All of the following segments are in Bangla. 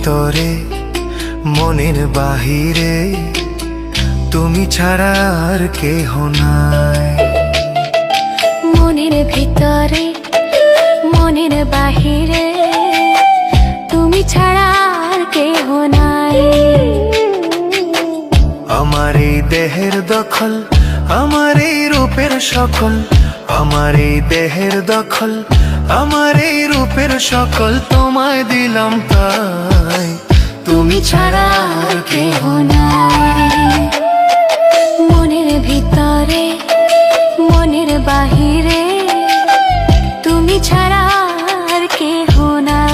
ভিতরে মনের বাহিরে তুমি ছাড়া আর কেহ নাই। মনের ভিতরে মনের বাহিরে তুমি ছাড়া আর কেহ নাই। আমার এই দেহের দখল, আমার এই রূপের সকল, আমার এই দেহের দখল, আমার এই রূপের সকল তোমায় দিলাম তাই, তুমি ছাড়া আর কেহ নাই। মনের ভিতরে মনের বাহিরে তুমি ছাড়া আর কেহ নাই।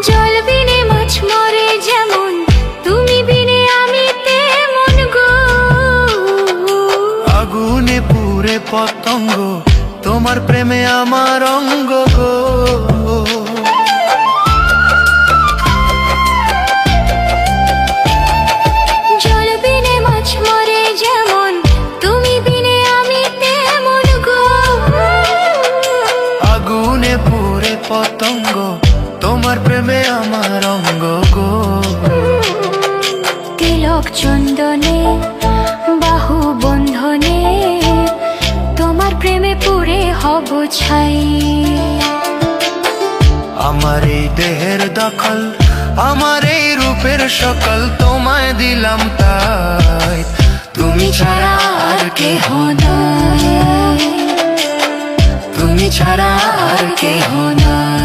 জল বিনে মাছ মরে যেমন, তুমি বিনে আমি তেমন গো। আগুনে পুড়ে পতঙ্গ, তোমার প্রেমে আমার অঙ্গ গো। জল বিনে মাছ মরে যেমন, তুমি বিনে আমি তেমন গো। আগুনে পুড়ে পতঙ্গ, তোমার প্রেমে আমার অঙ্গ গো। তিলক চন্দনে বাহু বন্ধনে তোমার প্রেমে পুরে হব ছাই। আমার এই দেহের দখল, আমার এই রূপের সকল তোমায় দিলাম তাই, তুমি ছাড়া আর কেহ নাই, তুমি ছাড়া আর কেহ নাই।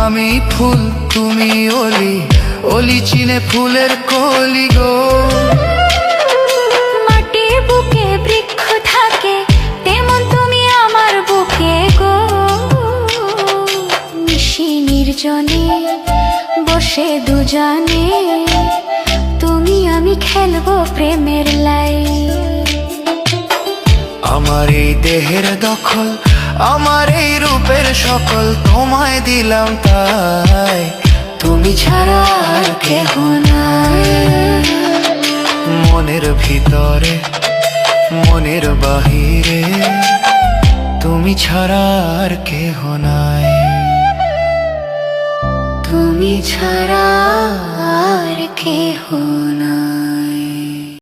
আমি ফুল তুমি অলি, অলি চিনে ফুলের কলি গো। মাটির বুকে বৃক্ষ থাকে তেমন তুমি আমার বুকে গো। নিশি নির্জনে বসে দুজনে তুমি আমি খেলবো প্রেমের লাই। আমার এই দেহের দখল, আমার এই রূপের সকল তোমায় দিলাম তাই, তুমি ছাড়া আর কেহ নাই। মনের ভিতরে মনের বাহিরে তুমি ছাড়া আর কেহ নাই, তুমি ছাড়া আর কেহ নাই।